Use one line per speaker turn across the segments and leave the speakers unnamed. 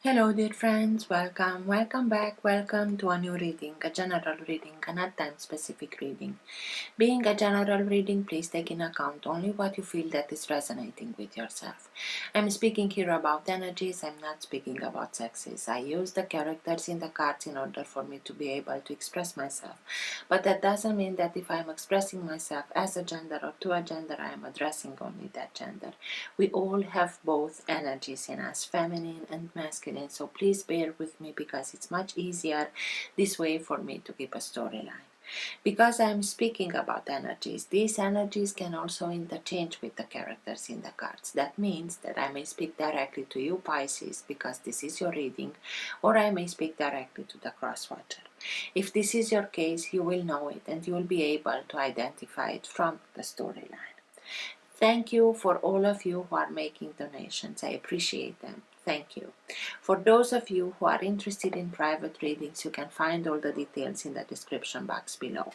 Hello dear friends, welcome back, welcome to a new reading, a general reading, a not time specific reading. Being a general reading, please take in account only what you feel that is resonating with yourself. I'm speaking here about energies, I'm not speaking about sexes. I use the characters in the cards in order for me to be able to express myself. But that doesn't mean that if I'm expressing myself as a gender or to a gender, I am addressing only that gender. We all have both energies in us, feminine and masculine. So please bear with me because it's much easier this way for me to keep a storyline. Because I'm speaking about energies, these energies can also interchange with the characters in the cards. That means that I may speak directly to you, Pisces, because this is your reading, or I may speak directly to the cross-watcher. If this is your case, you will know it and you will be able to identify it from the storyline. Thank you for all of you who are making donations. I appreciate them. Thank you. For those of you who are interested in private readings, you can find all the details in the description box below.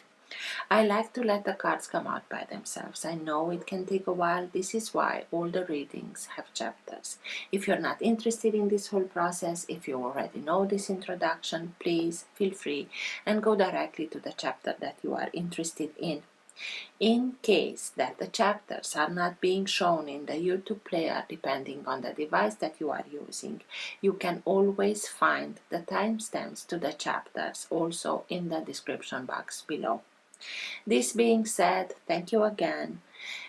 I like to let the cards come out by themselves. I know it can take a while. This is why all the readings have chapters. If you're not interested in this whole process, if you already know this introduction, please feel free and go directly to the chapter that you are interested in. In case that the chapters are not being shown in the YouTube player depending on the device that you are using, you can always find the timestamps to the chapters also in the description box below. This being said, thank you again.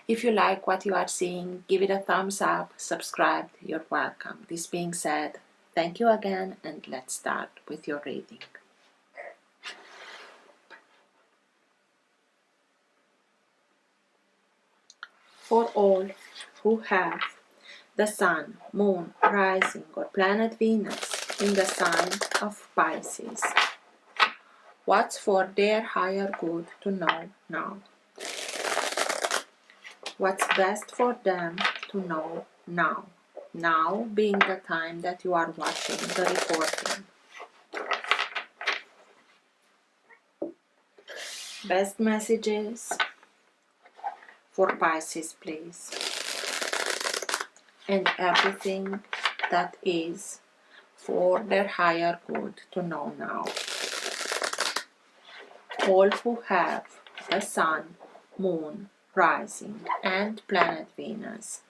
If you like what you are seeing, give it a thumbs up, subscribe, you're welcome. This being said, thank you again and let's start with your reading. For all who have the Sun, Moon, Rising or Planet Venus in the sign of Pisces, what's for their higher good to know now? What's best for them to know now? Now being the time that you are watching the recording. Best messages for Pisces, please. And everything that is for their higher good to know now. All who have the Sun, Moon, Rising and Planet Venus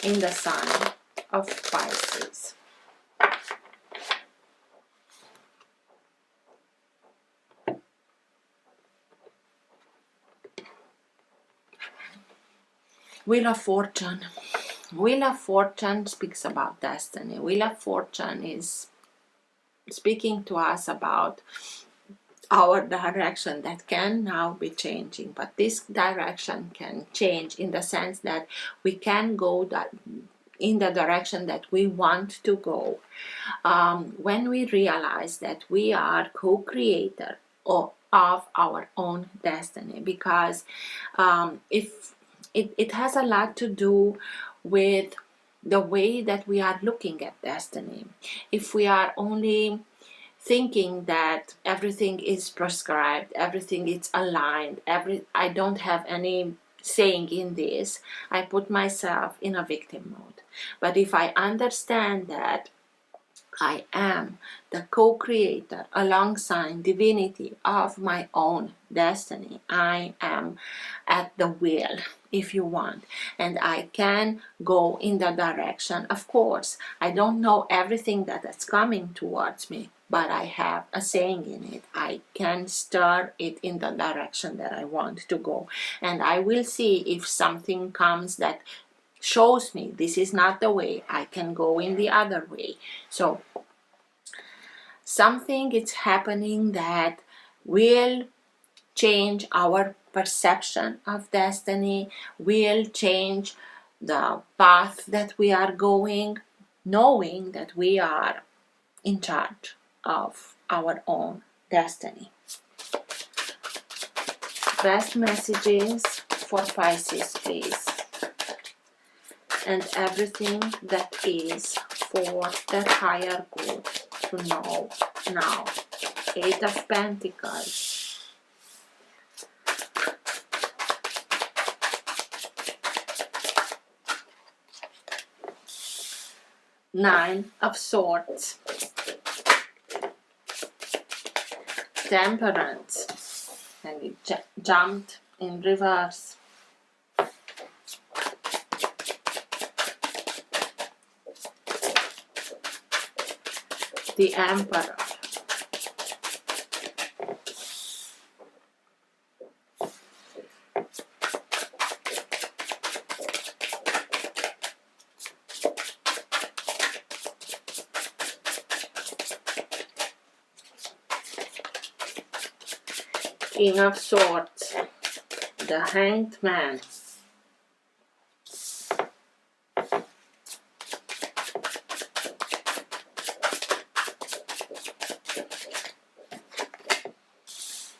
in the sign of Pisces. Wheel of Fortune. Wheel of Fortune speaks about destiny. Wheel of Fortune is speaking to us about our direction that can now be changing, but this direction can change in the sense that we can go in the direction that we want to go when we realize that we are co-creator of our own destiny, because if it has a lot to do with the way that we are looking at destiny. If we are only thinking that everything is prescribed, everything is aligned, I don't have any saying in this, I put myself in a victim mode. But if I understand that I am the co-creator alongside divinity of my own destiny, I am at the wheel, if you want, and I can go in the direction. Of course, I don't know everything that is coming towards me, but I have a saying in it. I can stir it in the direction that I want to go, and I will see if something comes that shows me this is not the way, I can go in the other way. So something is happening that will change our perception of destiny, will change the path that we are going, knowing that we are in charge of our own destiny. Best messages for Pisces, please. And everything that is for the higher good to know now. 8 of Pentacles. Nine of Swords, Temperance, and it jumped in reverse. The Emperor. King of Swords, the Hanged Man,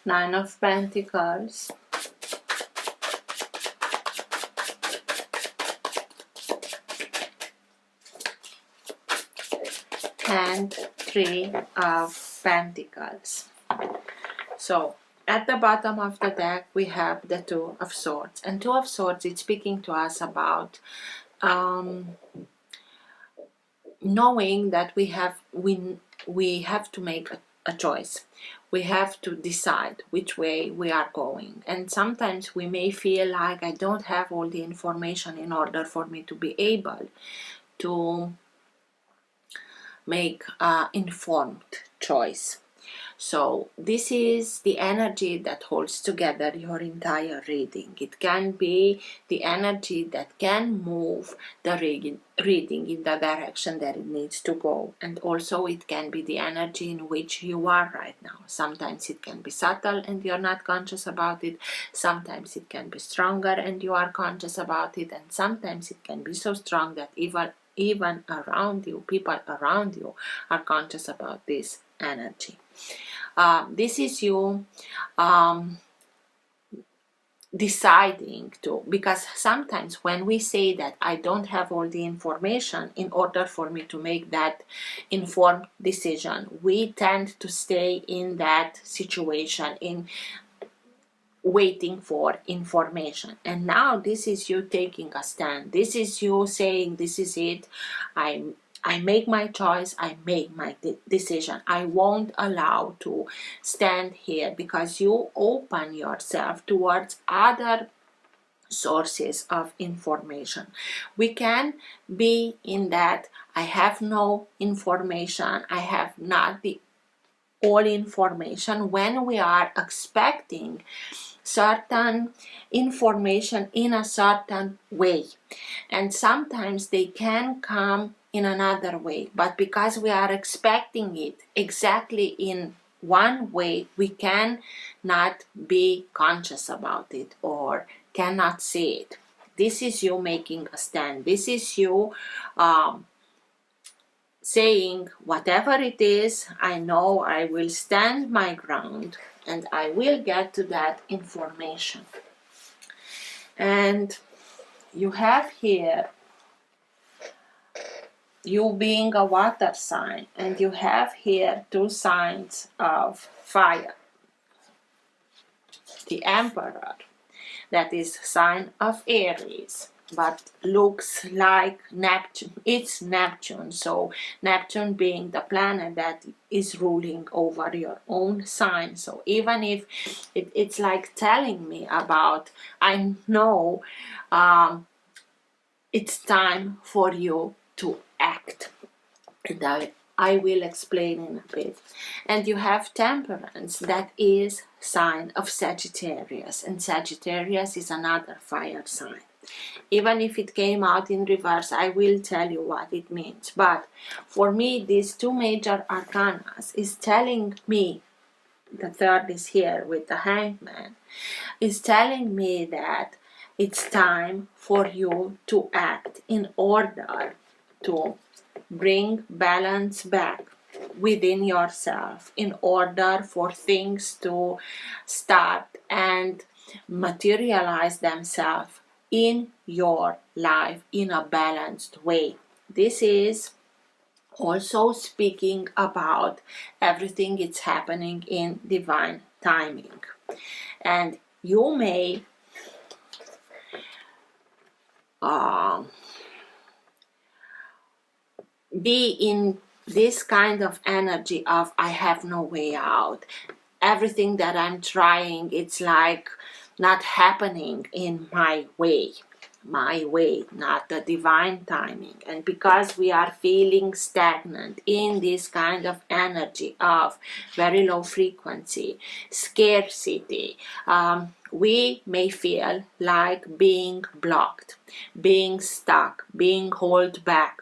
Nine of Pentacles, and Three of Pentacles. So at the bottom of the deck we have the Two of Swords, and Two of Swords is speaking to us about knowing that we have to make a choice. We have to decide which way we are going, and sometimes we may feel like I don't have all the information in order for me to be able to make an informed choice. So this is the energy that holds together your entire reading. It can be the energy that can move the reading in the direction that it needs to go. And also it can be the energy in which you are right now. Sometimes it can be subtle and you're not conscious about it. Sometimes it can be stronger and you are conscious about it. And sometimes it can be so strong that even around you, people around you are conscious about this energy. This is you deciding to, because sometimes when we say that I don't have all the information in order for me to make that informed decision, we tend to stay in that situation, in waiting for information. And now this is you taking a stand. This is you saying, this is it. I make my choice, I make my decision. I won't allow to stand here, because you open yourself towards other sources of information. We can be in that I have no information, I have not the all information, when we are expecting certain information in a certain way, and sometimes they can come in another way, but because we are expecting it exactly in one way, we can not be conscious about it or cannot see it. This is you making a stand. This is you saying, whatever it is, I know I will stand my ground and I will get to that information. And you have here you being a water sign, and you have here two signs of fire. The Emperor, that is sign of Aries, but looks like Neptune. It's Neptune, so Neptune being the planet that is ruling over your own sign. So even if it's like telling me about, I know it's time for you to act, and I will explain in a bit. And you have Temperance, that is sign of Sagittarius, and Sagittarius is another fire sign. Even if it came out in reverse, I will tell you what it means. But for me, these two major arcana is telling me, the third is here with the Hanged Man, is telling me that it's time for you to act in order to bring balance back within yourself, in order for things to start and materialize themselves in your life in a balanced way. This is also speaking about everything it's happening in divine timing. And you may be in this kind of energy of I have no way out. Everything that I'm trying, it's like not happening in my way, not the divine timing. And because we are feeling stagnant in this kind of energy of very low frequency, scarcity, we may feel like being blocked, being stuck, being held back.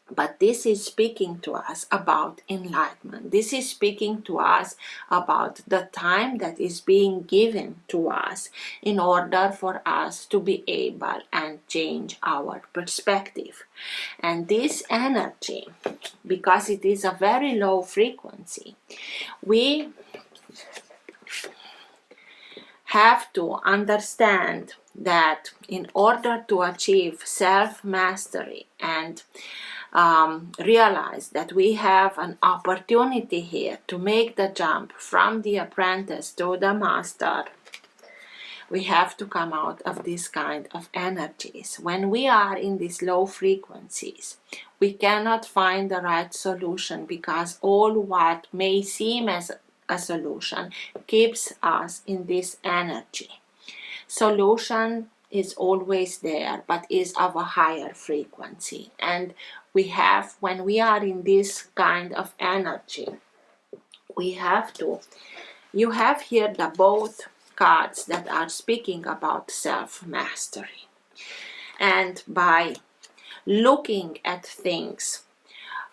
But this is speaking to us about enlightenment. This is speaking to us about the time that is being given to us in order for us to be able and change our perspective. And this energy, because it is a very low frequency, we have to understand that in order to achieve self-mastery and realize that we have an opportunity here to make the jump from the apprentice to the master, we have to come out of this kind of energies. When we are in these low frequencies, we cannot find the right solution, because all what may seem as a solution keeps us in this energy. Solution is always there, but is of a higher frequency. And when we are in this kind of energy, you have here the both cards that are speaking about self-mastery. And by looking at things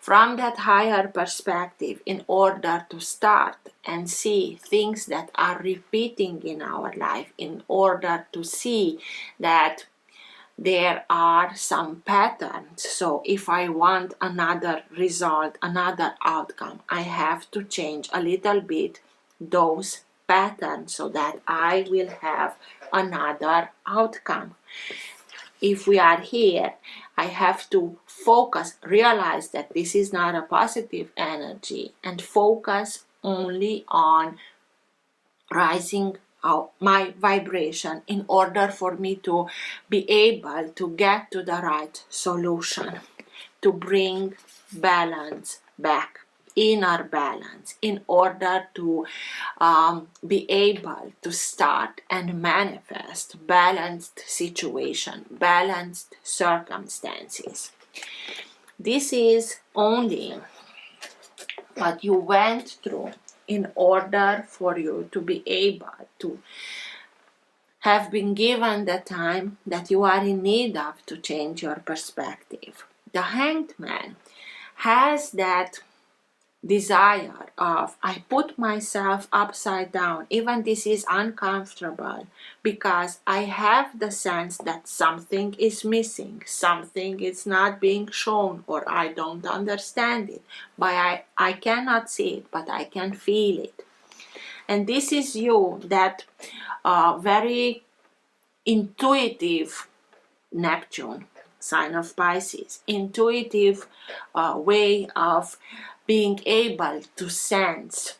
from that higher perspective, in order to start and see things that are repeating in our life, in order to see that there are some patterns. So if I want another result, another outcome, I have to change a little bit those patterns so that I will have another outcome. If we are here, I have to focus, realize that this is not a positive energy, and focus only on rising my vibration in order for me to be able to get to the right solution, to bring balance back, inner balance, in order to be able to start and manifest balanced situation, balanced circumstances. This is only what you went through in order for you to be able to have been given the time that you are in need of to change your perspective. The Hanged Man has that desire of, I put myself upside down, even this is uncomfortable, because I have the sense that something is missing, something is not being shown, or I don't understand it, but I cannot see it, but I can feel it. And this is you, that very intuitive Neptune, sign of Pisces, intuitive way of being able to sense.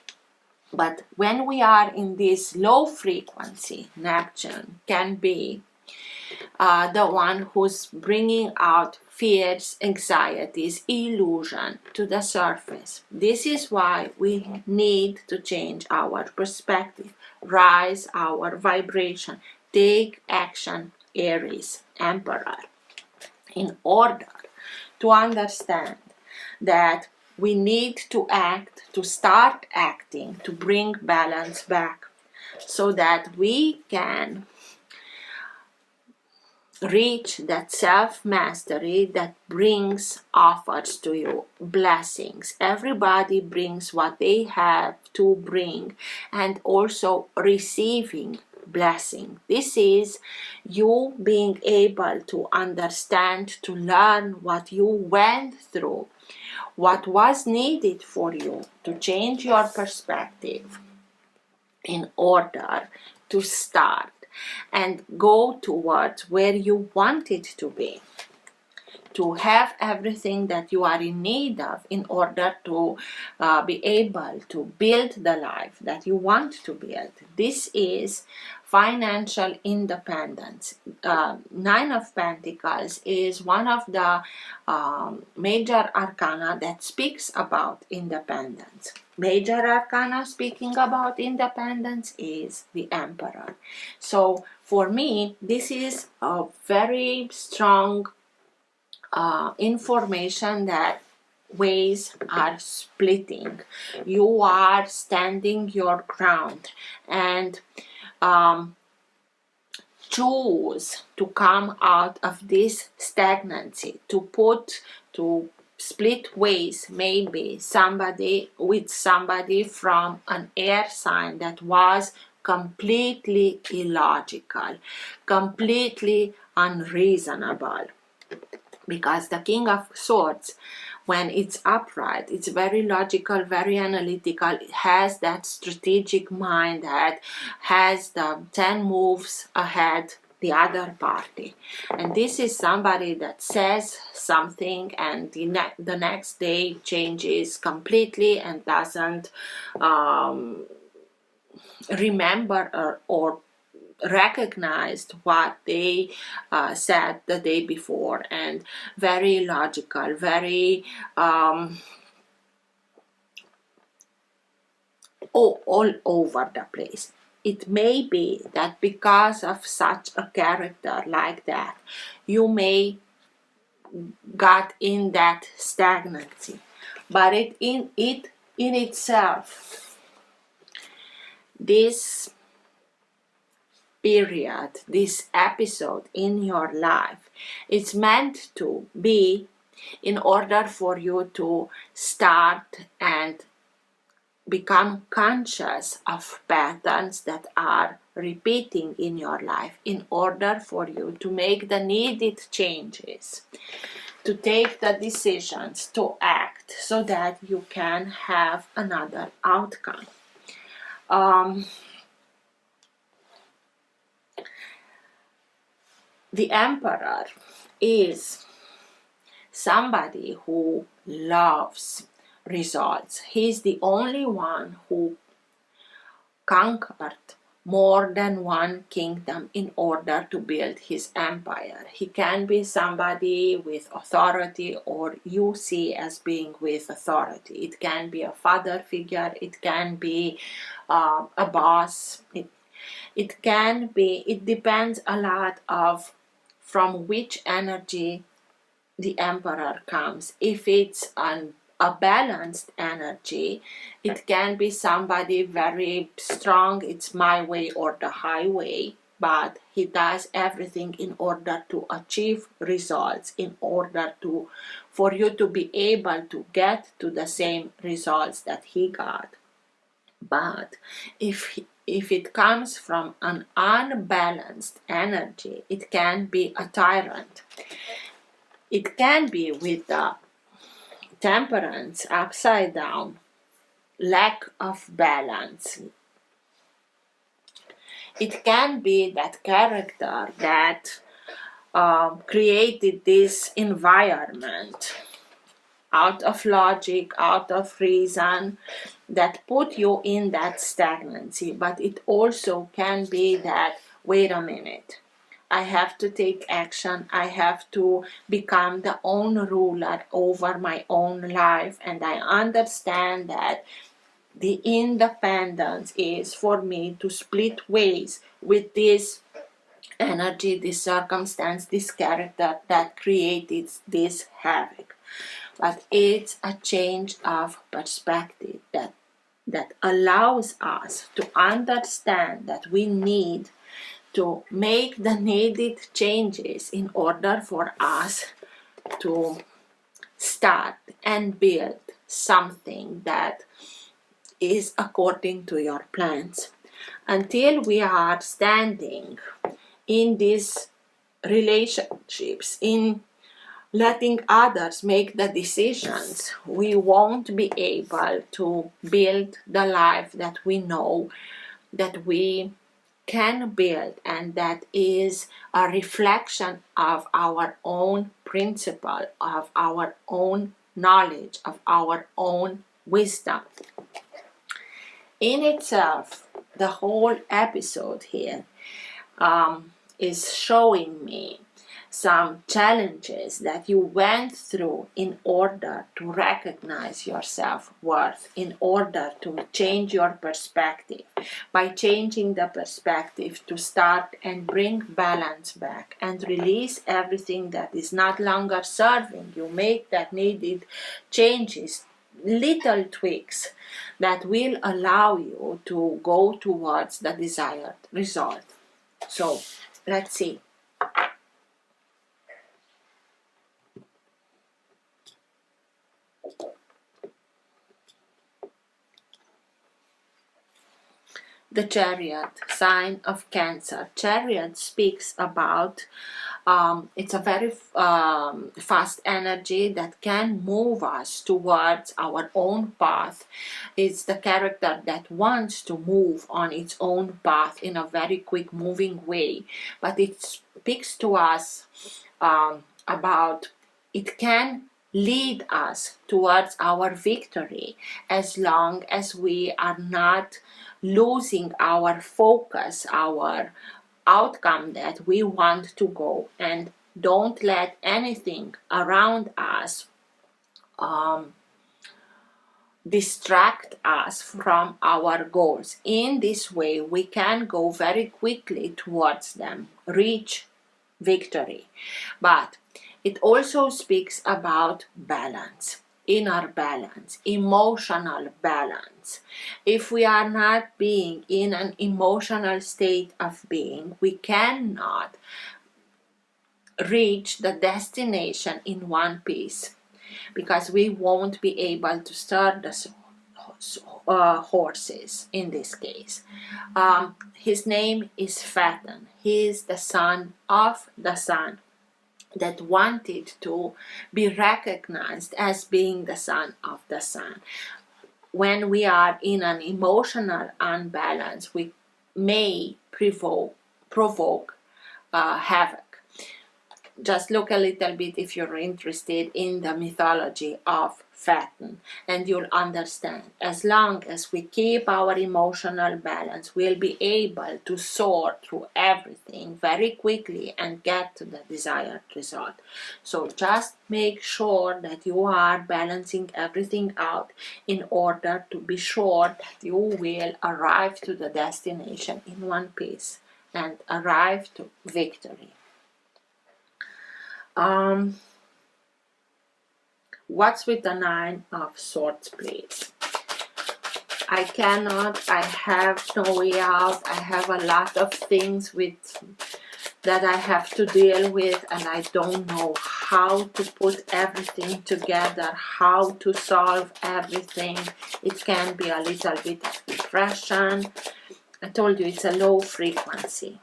But when we are in this low frequency, Neptune can be the one who's bringing out fears, anxieties, illusion to the surface. This is why we need to change our perspective, rise our vibration, take action, Aries, Emperor, in order to understand that we need to act, to start acting, to bring balance back, so that we can reach that self-mastery that offers to you blessings. Everybody brings what they have to bring, and also receiving blessing. This is you being able to understand, to learn what you went through, what was needed for you to change your perspective in order to start and go towards where you wanted to be. to have everything that you are in need of in order to be able to build the life that you want to build. This is financial independence. Nine of Pentacles is one of the major arcana that speaks about independence. Major arcana speaking about independence is the Emperor. So for me, this is a very strong information that ways are splitting. You are standing your ground and choose to come out of this stagnancy, to split ways, maybe somebody with somebody from an air sign that was completely illogical, completely unreasonable. Because the King of Swords, when it's upright, it's very logical, very analytical. It has that strategic mind that has the 10 moves ahead the other party. And this is somebody that says something and the next day changes completely and doesn't remember or recognized what they said the day before, and very logical, very all over the place. It may be that because of such a character like that, you may got in that stagnancy, but in itself, this period, this episode in your life, it's meant to be in order for you to start and become conscious of patterns that are repeating in your life, in order for you to make the needed changes, to take the decisions, to act, so that you can have another outcome. The Emperor is somebody who loves results. He's the only one who conquered more than one kingdom in order to build his empire. He can be somebody with authority, or you see as being with authority. It can be a father figure, it can be a boss, it can be, it depends a lot of from which energy the Emperor comes. If it's a balanced energy, it can be somebody very strong, it's my way or the highway, but he does everything in order to achieve results, in order to for you to be able to get to the same results that he got. But if it comes from an unbalanced energy, it can be a tyrant. It can be with the Temperance upside down, lack of balance. It can be that character that created this environment out of logic, out of reason, that put you in that stagnancy. But it also can be that, wait a minute, I have to take action, I have to become the own ruler over my own life, and I understand that the independence is for me to split ways with this energy, this circumstance, this character that created this havoc. But it's a change of perspective that allows us to understand that we need to make the needed changes in order for us to start and build something that is according to your plans. Until we are standing in these relationships, in letting others make the decisions, we won't be able to build the life that we know that we can build, and that is a reflection of our own principle, of our own knowledge, of our own wisdom. In itself, the whole episode here is showing me some challenges that you went through in order to recognize your self-worth, in order to change your perspective. By changing the perspective, to start and bring balance back and release everything that is not longer serving you, make that needed changes, little tweaks that will allow you to go towards the desired result. So let's see. The Chariot, sign of Cancer. Chariot speaks about, it's a very fast energy that can move us towards our own path. It's the character that wants to move on its own path in a very quick moving way. But it speaks to us about it can lead us towards our victory as long as we are not losing our focus, our outcome that we want to go, and don't let anything around us distract us from our goals. In this way, we can go very quickly towards them, reach victory. But it also speaks about balance, inner balance, emotional balance. If we are not being in an emotional state of being, we cannot reach the destination in one piece, because we won't be able to start the horses in this case. His name is Faten. He is the son of the sun that wanted to be recognized as being the son of the sun. When we are in an emotional unbalance, we may provoke havoc. Just look a little bit if you're interested in the mythology of Faten, and you'll understand. As long as we keep our emotional balance, we'll be able to soar through everything very quickly and get to the desired result. So just make sure that you are balancing everything out in order to be sure that you will arrive to the destination in one piece and arrive to victory. What's with the Nine of Swords, please? I have no way out. I have a lot of things that I have to deal with, and I don't know how to put everything together, how to solve everything. It can be a little bit of depression. I told you it's a low frequency.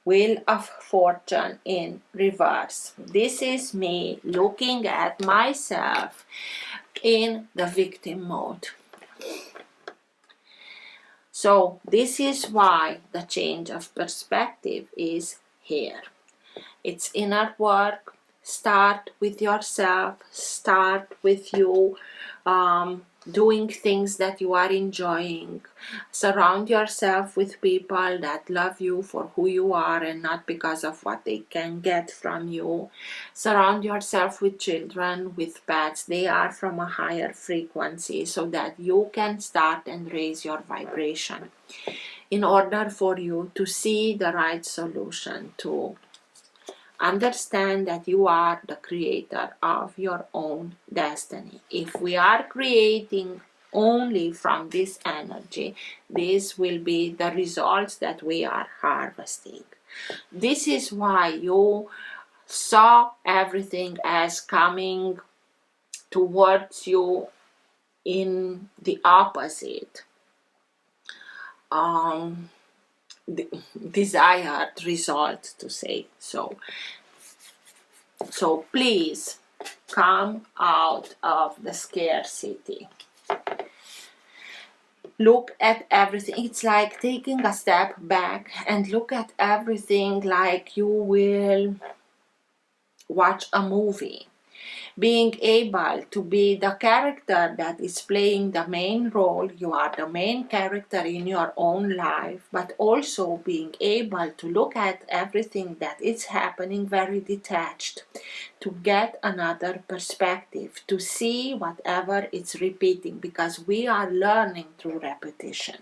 Wheel of Fortune in reverse. This is me looking at myself in the victim mode. So this is why the change of perspective is here. It's inner work. Start with yourself. Start with you doing things that you are enjoying. Surround yourself with people that love you for who you are and not because of what they can get from you. Surround yourself with children, with pets. They are from a higher frequency, so that you can start and raise your vibration in order for you to see the right solution, to understand that you are the creator of your own destiny. If we are creating only from this energy, this will be the results that we are harvesting. This is why you saw everything as coming towards you in the opposite desired result, to say so. So please come out of the scarcity. look at everything. It's like taking a step back and look at everything like you will watch a movie. Being able to be the character that is playing the main role, you are the main character in your own life, but also being able to look at everything that is happening very detached, to get another perspective, to see whatever it's repeating, because we are learning through repetition.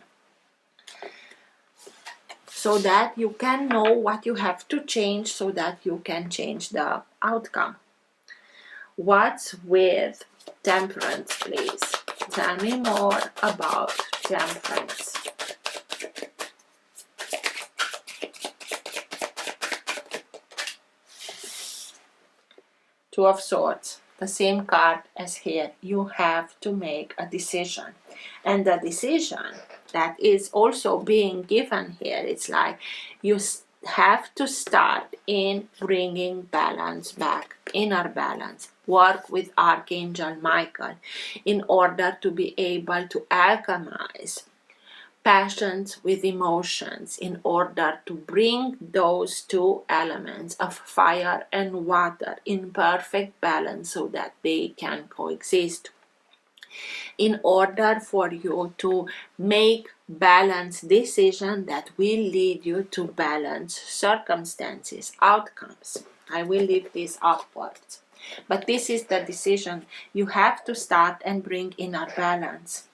So that you can know what you have to change so that you can change the outcome. What's with temperance, please? Tell me more about temperance. Two of Swords, the same card as here. You have to make a decision. And the decision that is also being given here, it's like you have to start in bringing balance back, inner balance. Work with Archangel Michael in order to be able to alchemize passions with emotions, in order to bring those two elements of fire and water in perfect balance so that they can coexist. In order for you to make balanced decisions that will lead you to balanced circumstances, outcomes. I will leave this upwards. But this is the decision. You have to start and bring inner balance.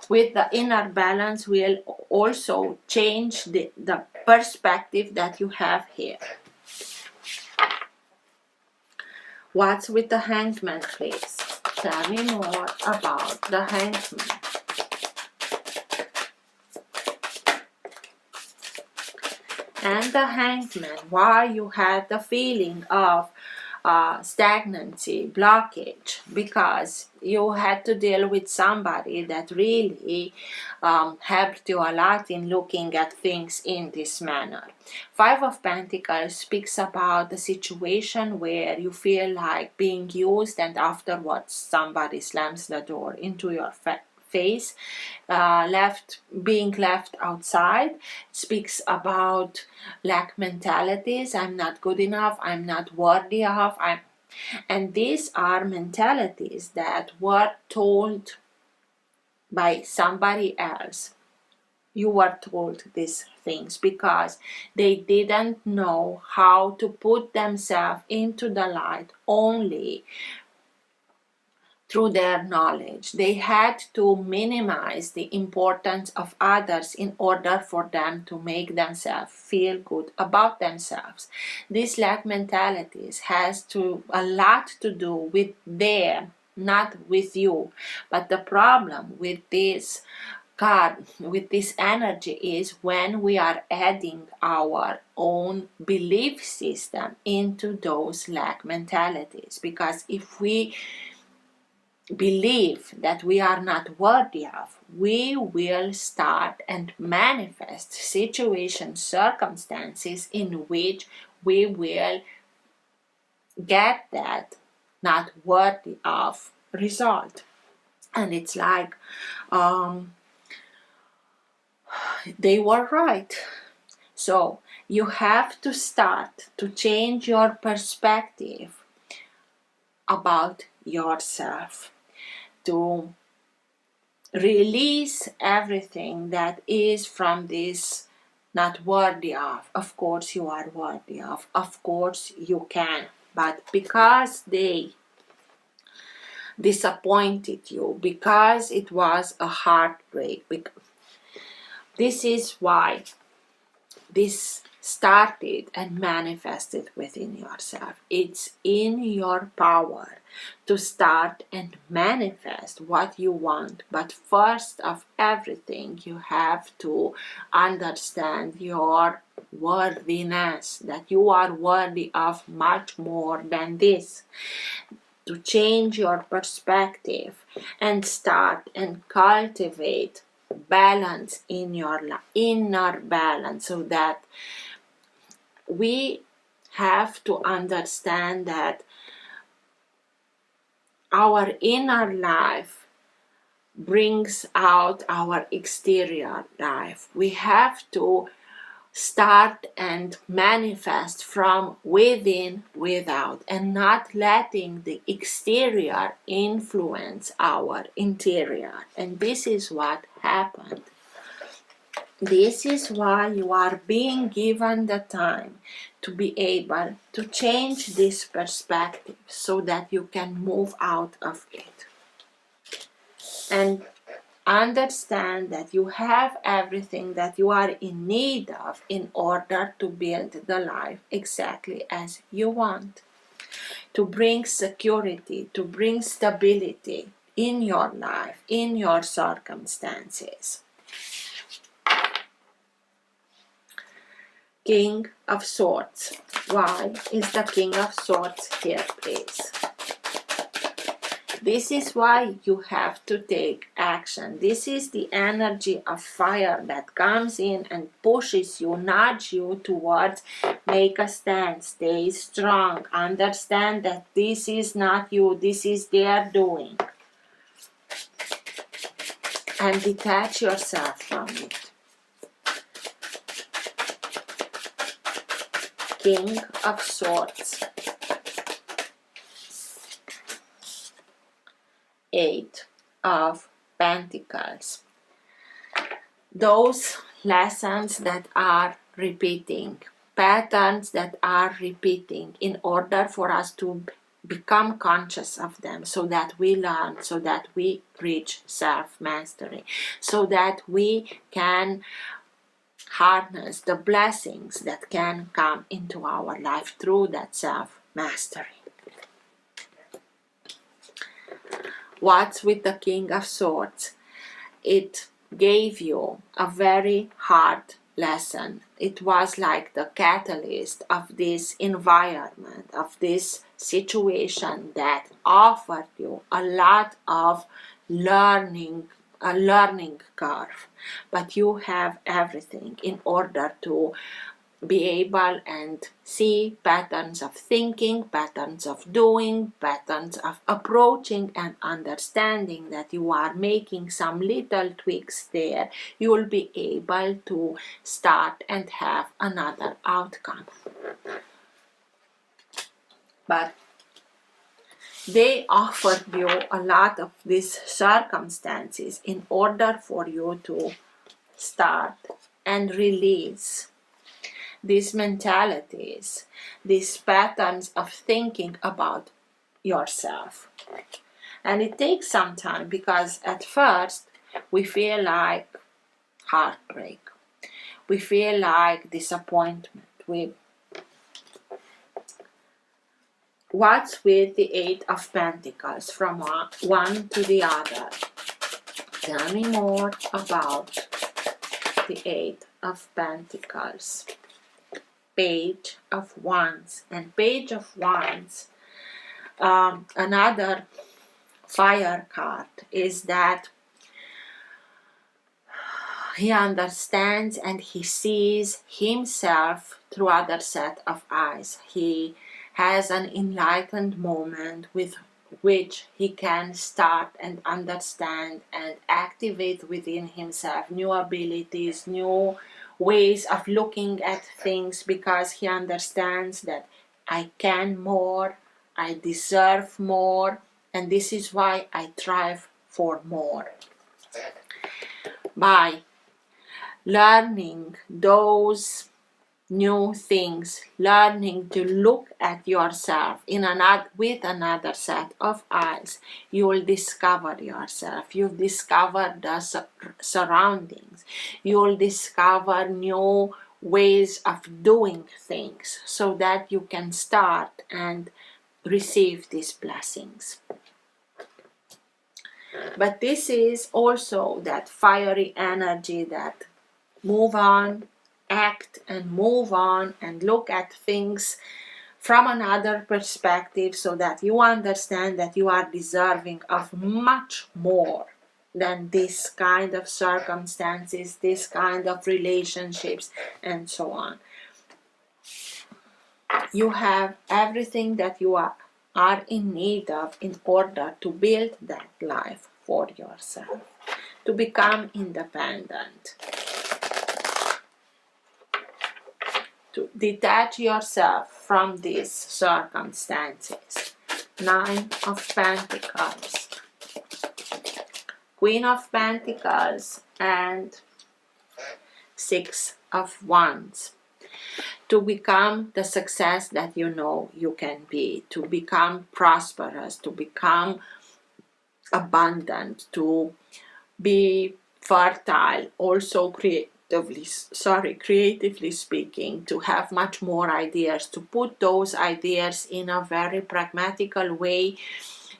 With the inner balance will also change the perspective that you have here. What's with the Hangman, please? Tell me more about the Hangman. And the Hangman, why you had the feeling of stagnancy, blockage, because you had to deal with somebody that really helped you a lot in looking at things in this manner. Five of Pentacles speaks about the situation where you feel like being used and afterwards somebody slams the door into your face, being left outside. It speaks about lack mentalities. I'm not good enough, I'm not worthy of, and these are mentalities that were told by somebody else. You were told these things because they didn't know how to put themselves into the light only through their knowledge. They had to minimize the importance of others in order for them to make themselves feel good about themselves. This lack mentalities has a lot to do with them, not with you. But the problem with this card, with this energy, is when we are adding our own belief system into those lack mentalities. Because if we believe that we are not worthy of, we will start and manifest situations, circumstances in which we will get that not worthy of result. And it's like they were right. So you have to start to change your perspective about yourself, to release everything that is from this not worthy of. Of course you are worthy of course you can, but because they disappointed you, because it was a heartbreak, this is why this started and manifested within yourself. It's in your power to start and manifest what you want, but first of everything you have to understand your worthiness, that you are worthy of much more than this. To change your perspective and start and cultivate balance in your life, inner balance, so that we have to understand that our inner life brings out our exterior life. We have to start and manifest from within, without, and not letting the exterior influence our interior. And this is what happened. This is why you are being given the time to be able to change this perspective so that you can move out of it and understand that you have everything that you are in need of in order to build the life exactly as you want, to bring security, to bring stability in your life, in your circumstances. King of Swords. Why is the King of Swords here, please? This is why you have to take action. This is the energy of fire that comes in and pushes you, nudges you towards make a stand, stay strong, understand that this is not you, this is their doing. And detach yourself from it. King of Swords. Eight of Pentacles. Those lessons that are repeating, patterns that are repeating, in order for us to become conscious of them, so that we learn, so that we reach self-mastery, so that we can harness the blessings that can come into our life through that self-mastery. What's with the King of Swords? It gave you a very hard lesson. It was like the catalyst of this environment, of this situation that offered you a lot of learning, a learning curve. But you have everything in order to be able and see patterns of thinking, patterns of doing, patterns of approaching, and understanding that you are making some little tweaks there. You will be able to start and have another outcome. But they offered you a lot of these circumstances in order for you to start and release these mentalities, these patterns of thinking about yourself. And it takes some time, because at first we feel like heartbreak, we feel like disappointment. What's with the Eight of Pentacles from one to the other? Tell me more about the Eight of Pentacles. Page of Wands. And Page of Wands, another fire card, is that he understands and he sees himself through other set of eyes. He has an enlightened moment with which he can start and understand and activate within himself new abilities, new ways of looking at things, because he understands that I can more, I deserve more, and this is why I strive for more. By learning those new things, learning to look at yourself with another set of eyes, you will discover yourself. You'll discover the surroundings. You'll discover new ways of doing things, so that you can start and receive these blessings. But this is also that fiery energy that move on, act and move on and look at things from another perspective, so that you understand that you are deserving of much more than this kind of circumstances, this kind of relationships, and so on. You have everything that you are in need of in order to build that life for yourself, to become independent, to detach yourself from these circumstances. 9 of Pentacles, Queen of Pentacles, and 6 of Wands. To become the success that you know you can be, to become prosperous, to become abundant, to be fertile, also creatively speaking, to have much more ideas, to put those ideas in a very pragmatical way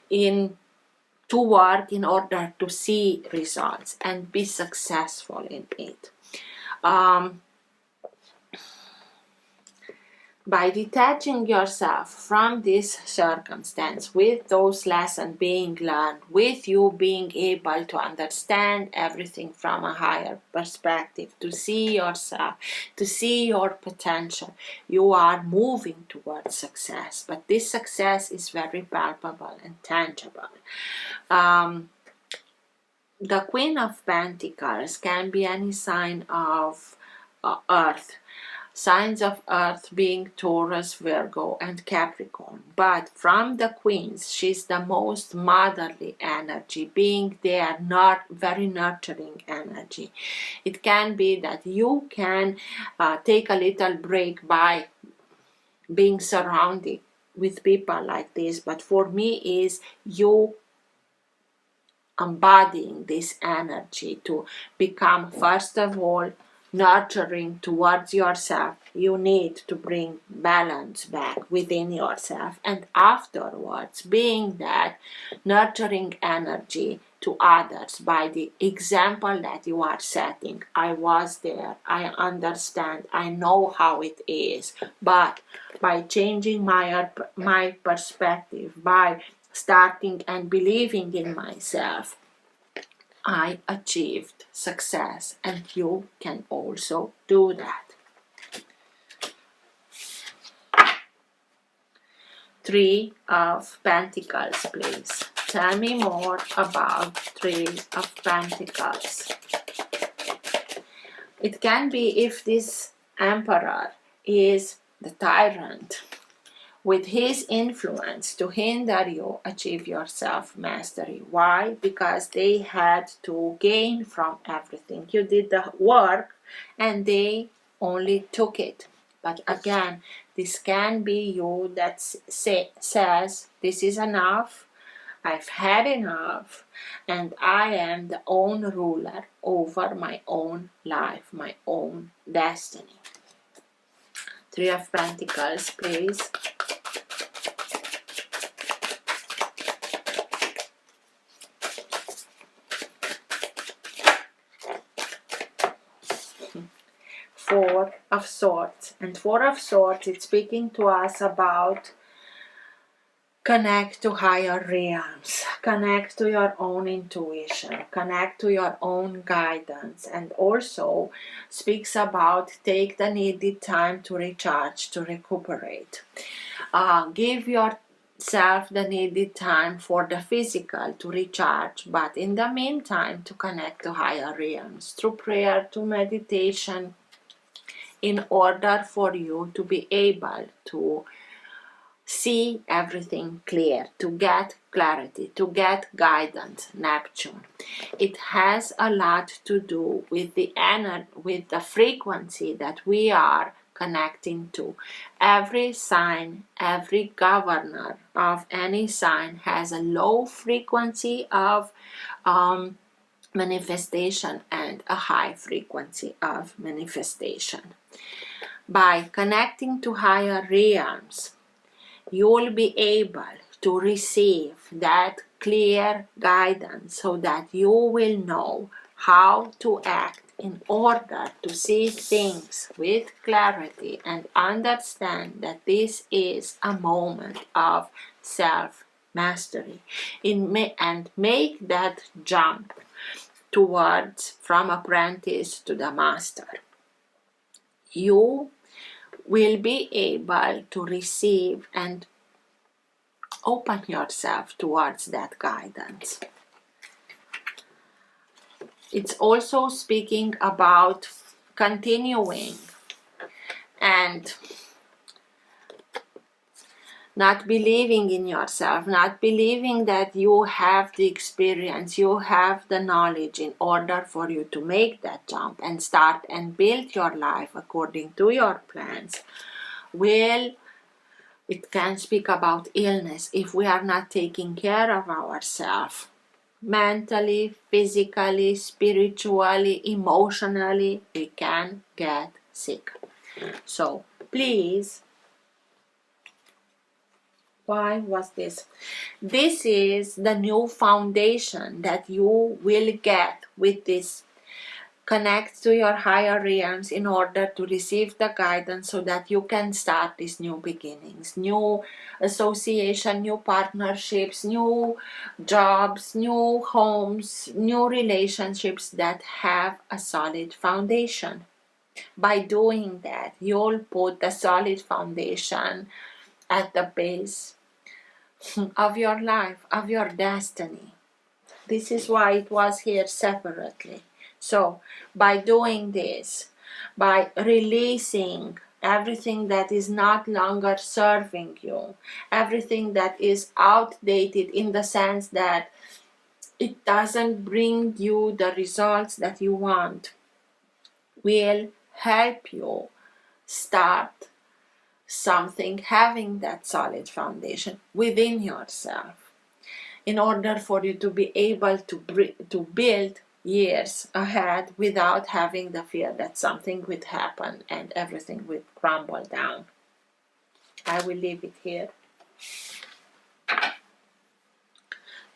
to work in order to see results and be successful in it. By detaching yourself from this circumstance, with those lessons being learned, with you being able to understand everything from a higher perspective, to see yourself, to see your potential, you are moving towards success. But this success is very palpable and tangible. The Queen of Pentacles can be any sign of Earth. Signs of Earth being Taurus, Virgo, and Capricorn. But from the Queens, she's the most motherly energy, being there, not very nurturing energy. It can be that you can take a little break by being surrounded with people like this, but for me is you embodying this energy to become, first of all, nurturing towards yourself. You need to bring balance back within yourself, and afterwards being that nurturing energy to others by the example that you are setting. I was there, I understand, I know how it is, but by changing my perspective, by starting and believing in myself, I achieved success, and you can also do that. 3 of Pentacles, please. Tell me more about 3 of Pentacles. It can be if this Emperor is the tyrant, with his influence to hinder you achieve your self-mastery. Why? Because they had to gain from everything. You did the work and they only took it. But again, this can be you that says, this is enough, I've had enough, and I am the own ruler over my own life, my own destiny. 3 of Pentacles, please. Four of Swords. And 4 of Swords, it's speaking to us about connect to higher realms, connect to your own intuition, connect to your own guidance, and also speaks about take the needed time to recharge, to recuperate. Give yourself the needed time for the physical to recharge, but in the meantime to connect to higher realms through prayer, to meditation, in order for you to be able to see everything clear, to get clarity, to get guidance, Neptune. It has a lot to do with the frequency that we are connecting to. Every sign, every governor of any sign has a low frequency of manifestation and a high frequency of manifestation. By connecting to higher realms, you will be able to receive that clear guidance so that you will know how to act in order to see things with clarity and understand that this is a moment of self-mastery and make that jump towards from apprentice to the master. You will be able to receive and open yourself towards that guidance. It's also speaking about continuing and not believing in yourself, not believing that you have the experience, you have the knowledge in order for you to make that jump and start and build your life according to your plans. Well, it can speak about illness if we are not taking care of ourselves. Mentally, physically, spiritually, emotionally, we can get sick. So please, why was this? This is the new foundation that you will get with this. Connect to your higher realms in order to receive the guidance so that you can start these new beginnings, new association, new partnerships, new jobs, new homes, new relationships that have a solid foundation. By doing that, you'll put the solid foundation at the base of your life, of your destiny. This is why it was here separately. So, by doing this, by releasing everything that is not longer serving you, everything that is outdated in the sense that it doesn't bring you the results that you want, will help you start something having that solid foundation within yourself, in order for you to be able to build years ahead without having the fear that something would happen and everything would crumble down. I will leave it here.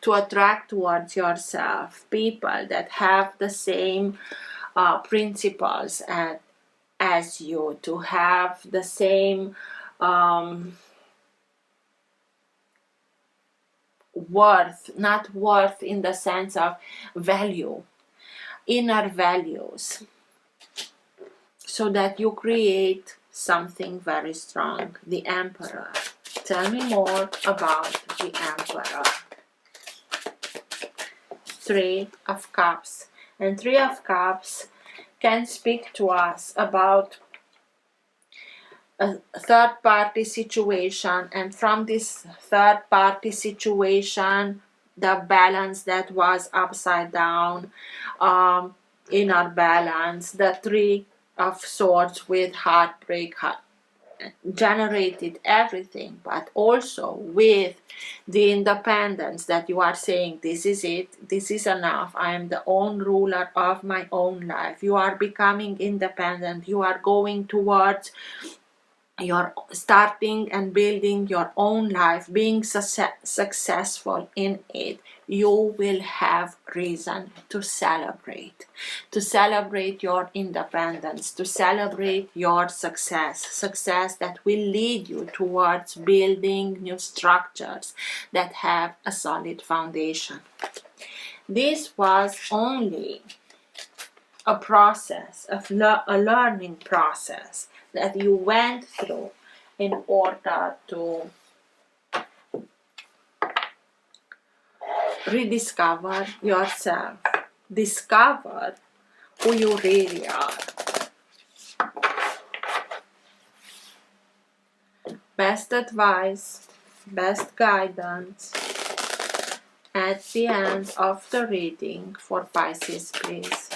To attract towards yourself people that have the same principles as you, to have the same worth, not worth in the sense of value, inner values, so that you create something very strong. The Emperor. Tell me more about the Emperor. Three of Cups. And Three of Cups can speak to us about a third-party situation, and from this third-party situation, the balance that was upside down, inner balance, the Three of Swords with heartbreak generated everything, but also with the independence that you are saying, this is it, this is enough, I am the own ruler of my own life. You are becoming independent, you are going towards you're starting and building your own life, being successful in it. You will have reason to celebrate your independence, to celebrate your success that will lead you towards building new structures that have a solid foundation. This was only a process, a learning process that you went through in order to rediscover yourself, discover who you really are. Best advice, best guidance at the end of the reading for Pisces, please.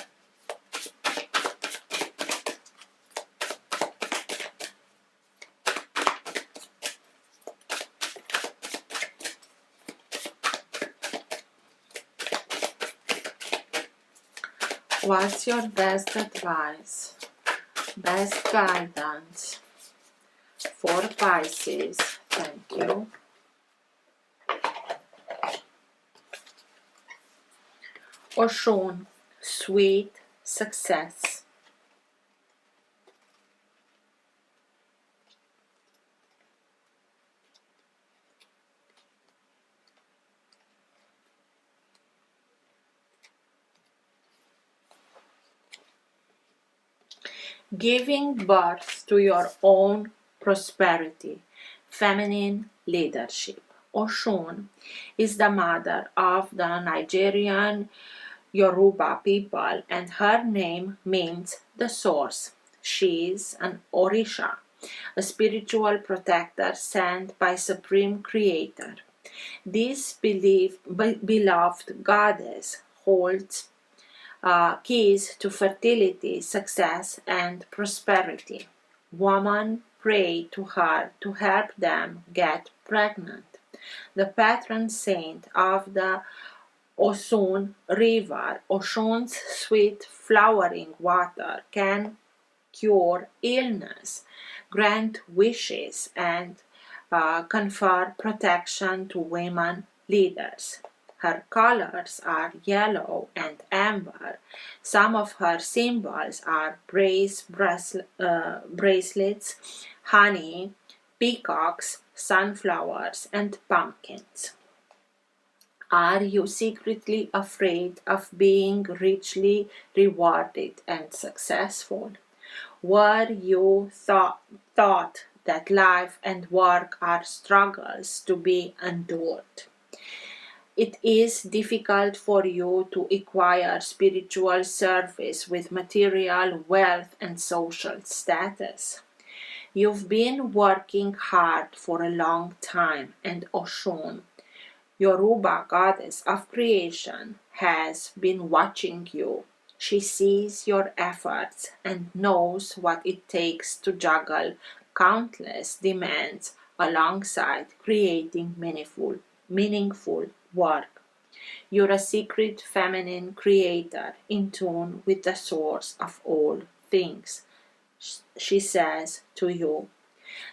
What's your best advice, best guidance for Pisces? Thank you. Oshun, sweet success. Giving birth to your own prosperity, feminine leadership. Oshun is the mother of the Nigerian Yoruba people, and her name means the source. She is an Orisha, a spiritual protector sent by Supreme Creator. This beloved goddess holds keys to fertility, success, and prosperity. Women pray to her to help them get pregnant. The patron saint of the Osun River, Osun's sweet flowing water, can cure illness, grant wishes, and confer protection to women leaders. Her colors are yellow and amber. Some of her symbols are bracelets, honey, peacocks, sunflowers, and pumpkins. Are you secretly afraid of being richly rewarded and successful? Were you thought that life and work are struggles to be endured? It is difficult for you to acquire spiritual service with material wealth and social status. You've been working hard for a long time, and Oshun, Yoruba goddess of creation, has been watching you. She sees your efforts and knows what it takes to juggle countless demands alongside creating meaningful work. You're a secret feminine creator in tune with the source of all things. She says to you,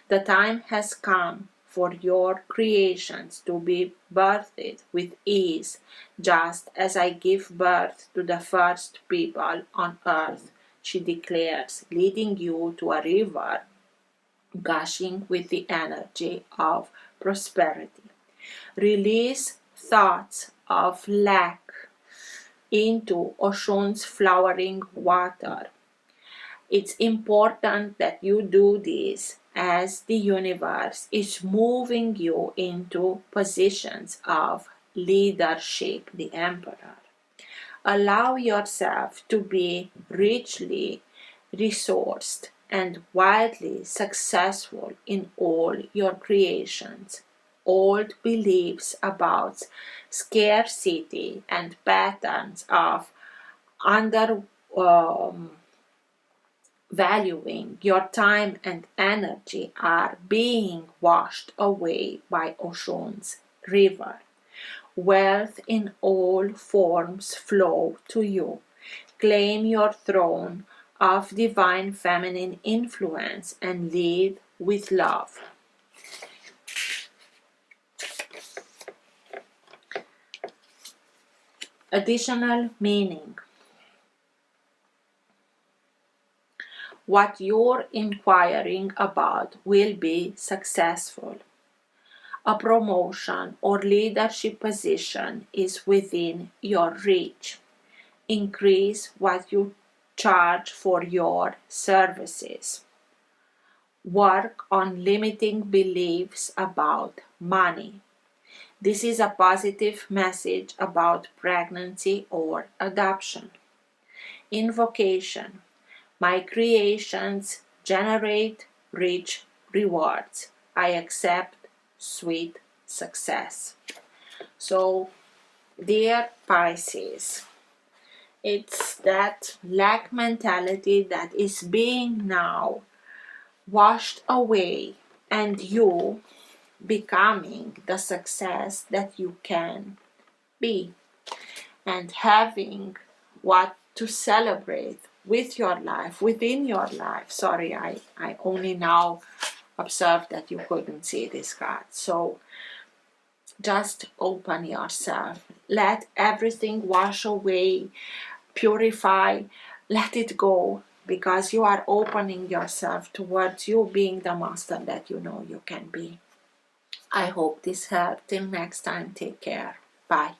the time has come for your creations to be birthed with ease, just as I give birth to the first people on earth, she declares, leading you to a river gushing with the energy of prosperity. Release thoughts of lack into Oshun's flowering water. It's important that you do this as the universe is moving you into positions of leadership, the Emperor. Allow yourself to be richly resourced and wildly successful in all your creations. Old beliefs about scarcity and patterns of undervaluing your time and energy are being washed away by Oshun's river. Wealth in all forms flow to you. Claim your throne of divine feminine influence and lead with love. Additional meaning. What you're inquiring about will be successful. A promotion or leadership position is within your reach. Increase what you charge for your services. Work on limiting beliefs about money. This is a positive message about pregnancy or adoption. Invocation. My creations generate rich rewards. I accept sweet success. So, dear Pisces, it's that lack mentality that is being now washed away, and you becoming the success that you can be, and having what to celebrate with your life, within your life. Sorry, I only now observed that you couldn't see this card. So just open yourself. Let everything wash away, purify, let it go, because you are opening yourself towards you being the master that you know you can be. I hope this helped. Till next time, take care. Bye.